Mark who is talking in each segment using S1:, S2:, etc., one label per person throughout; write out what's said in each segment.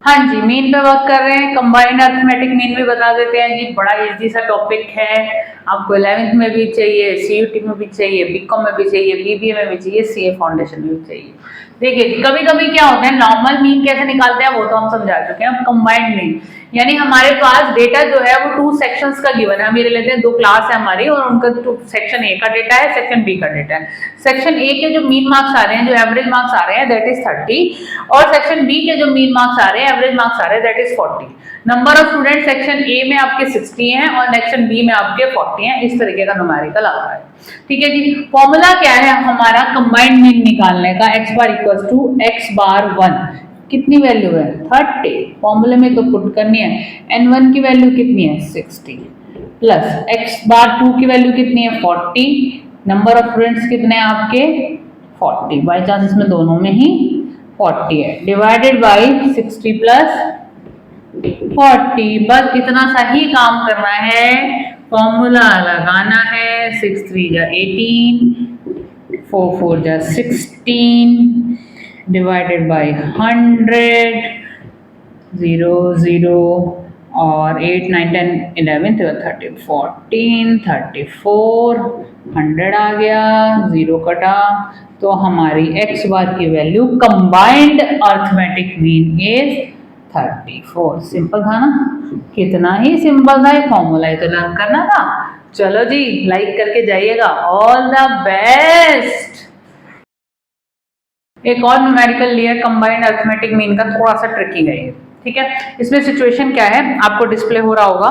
S1: हाँ जी, मीन पे वर्क कर रहे हैं। कंबाइंड अर्थमेटिक मीन भी बता देते हैं जी, बड़ा इजी सा टॉपिक है। आपको 11th में भी चाहिए, सीयूटी में भी चाहिए, बीकॉम में भी चाहिए, बीबीए में भी चाहिए, सीए फाउंडेशन में भी चाहिए। देखिए जी, कभी कभी क्या होता है, नॉर्मल मीन कैसे निकालते हैं वो तो हम समझा चुके हैं। अब कंबाइंड मीन यानी हमारे पास डेटा जो है वो 2 सेक्शंस का गिवन है। हम ये लेते हैं 2 क्लास है हमारी और उनका सेक्शन ए का डेटा है, सेक्शन बी का डेटा है। सेक्शन ए के जो मीन मार्क्स आ रहे हैं, जो एवरेज मार्क्स आ रहे हैं, दैट इज 30, और सेक्शन बी के जो मीन मार्क्स आ रहे हैं, एवरेज मार्क्स आ रहे हैं, that is 40। Number of student section A में आपके 60 हैं और सेक्शन बी में आपके 40 हैं। इस तरीके का न्यूमेरिकल आता है। ठीक है जी, फॉर्मूला क्या है हमारा कंबाइंड मीन निकालने का? x bar equal to x bar 1, कितनी वैल्यू है 30, फॉर्मूले में तो पुट करनी है। n1 की वैल्यू कितनी है 60, प्लस x बार 2 की वैल्यू कितनी है 40, नंबर ऑफ स्टूडेंट्स कितने हैं आपके 40, बाई चांस इसमें दोनों में ही 40 है, डिवाइडेड बाई 60 प्लस 40। बस इतना सा ही काम करना है, फॉर्मूला लगाना है। 6 3 जा 18, 4 4 जा 16, डिवाइडेड बाई 100, 0 0, और 8 9 10 11 12 13 14 34, 100 आ गया, 0 कटा, तो हमारी x बार की value combined arithmetic mean is 34। Simple था ना? कितना ही सिंपल था, ये फॉर्मूला ही तो लर्न करना था। चलो जी, लाइक करके जाइएगा। All the best. एक और न्यूमेरिकल लिया कंबाइंड अर्थमेटिक मीन का, थोड़ा सा ट्रिकी है ये। ठीक है, इसमें सिचुएशन क्या है आपको डिस्प्ले हो रहा होगा।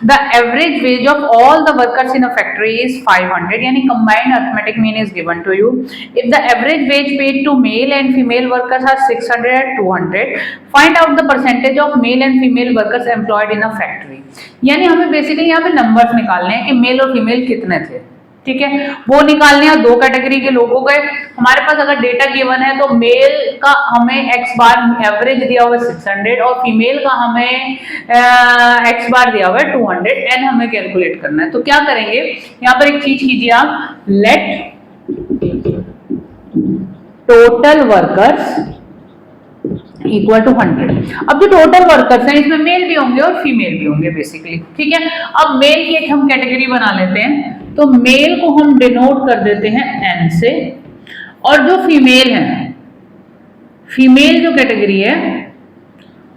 S1: The average wage of all the workers in a factory is 500, यानी combined arithmetic mean is given to you. If the average wage paid to male and female workers are 600 and 200, find out the percentage of male and female workers employed in a factory. यानी हमें basically यहाँ पे numbers निकालने हैं कि mail और female कितने थे। ठीक है, वो निकालने हैं। 2 कैटेगरी के लोग हो गए हमारे पास। अगर डेटा गिवन है तो मेल का हमें x बार एवरेज दिया हुआ है 600 और फीमेल का हमें x बार दिया हुआ है 200, एन हमें कैलकुलेट करना है। तो क्या करेंगे, यहाँ पर एक चीज कीजिए आप, let total workers equal to 100। अब जो टोटल वर्कर्स हैं इसमें मेल भी होंगे और फीमेल भी होंगे बेसिकली। ठीक है, अब मेल की एक हम कैटेगरी बना लेते हैं। तो मेल को हम डिनोट कर देते हैं n से, और जो फीमेल है, फीमेल जो कैटेगरी है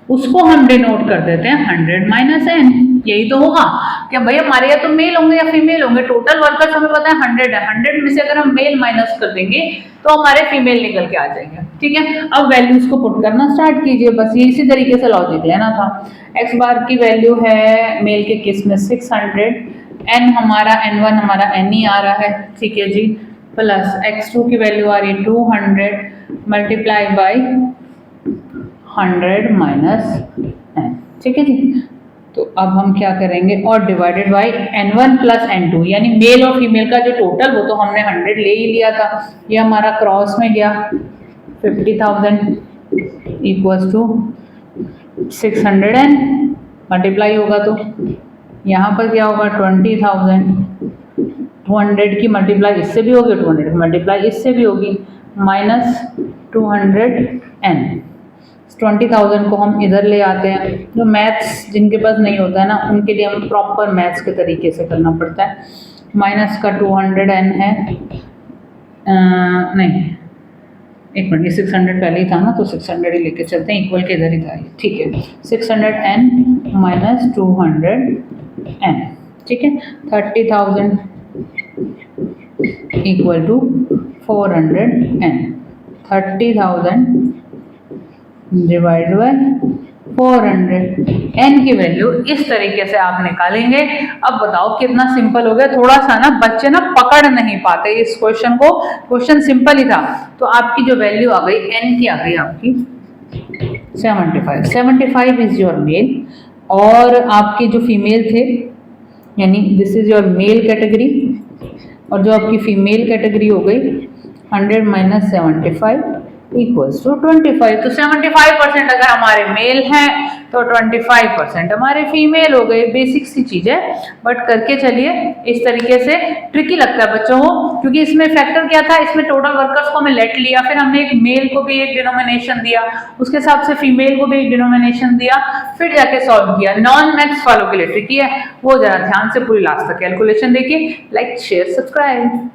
S1: उसको हम डिनोट कर देते हैं 100 माइनस n। यही तो होगा क्या भाई, हमारे यहाँ तो मेल होंगे या फीमेल होंगे। टोटल वर्कर्स हमें पता है 100 है, 100 में से अगर हम मेल माइनस कर देंगे तो हमारे फीमेल निकल के आ जाएंगे। ठीक है, अब वैल्यूज को पुट करना स्टार्ट कीजिए। बस ये इसी तरीके से लॉजिक लेना था। x बार की वैल्यू है मेल के केस में 600, n हमारा n1 हमारा n ही आ रहा है। ठीक है जी, प्लस x2 की वैल्यू आ रही है 200 मल्टीप्लाई बाई 100 माइनस n। ठीक है जी, तो अब हम क्या करेंगे, और divided by n1 plus n2, यानी मेल और फीमेल का जो टोटल वो तो हमने 100 ले ही लिया था। ये हमारा क्रॉस में गया 50,000 इक्वल्स टू 600n मल्टीप्लाई होगा तो यहाँ पर क्या होगा 20,000। 200 की मल्टीप्लाई इससे भी होगी, 200 की मल्टीप्लाई इससे भी होगी, माइनस 200n। 20,000 को हम इधर ले आते हैं। जो मैथ्स जिनके पास नहीं होता है ना, उनके लिए हम प्रॉपर मैथ्स के तरीके से करना पड़ता है। माइनस का 200n है, नहीं एक मिनट, ये 600 पहले ही था ना, तो 600 ही लेके चलते हैं, इक्वल के इधर ही था। ठीक है, 600n माइनस 200n। ठीक है, 30,000 equal to 400n। 30,000 divide by 400, n की वैल्यू इस तरीके से आप निकालेंगे। अब बताओ कितना सिंपल हो गया। थोड़ा सा ना बच्चे ना पकड़ नहीं पाते इस क्वेश्चन को, क्वेश्चन सिंपल ही था। तो आपकी जो वैल्यू आ गई n की आ गई आपकी 75। 75 इज योर मेल, और आपके जो फीमेल थे, यानी this is your male category, और जो आपकी फीमेल कैटेगरी हो गई 100 माइनस 75 इक्वल्स टू 25। तो 75% अगर हमारे मेल हैं तो 25% हमारे फीमेल हो गए। बेसिक सी चीज है, बट करके चलिए। इस तरीके से ट्रिकी लगता है बच्चों को क्योंकि इसमें फैक्टर क्या था, इसमें टोटल वर्कर्स को हमने लेट लिया, फिर हमने एक मेल को भी एक डिनोमिनेशन दिया, उसके हिसाब से फीमेल को भी एक डिनोमिनेशन दिया, फिर जाके सॉल्व किया। नॉन मैथ्स वालों के लिए ट्रिकी है, वो जरा ध्यान से पूरी लास्ट तक कैलकुलेशन देखिए। Like share subscribe.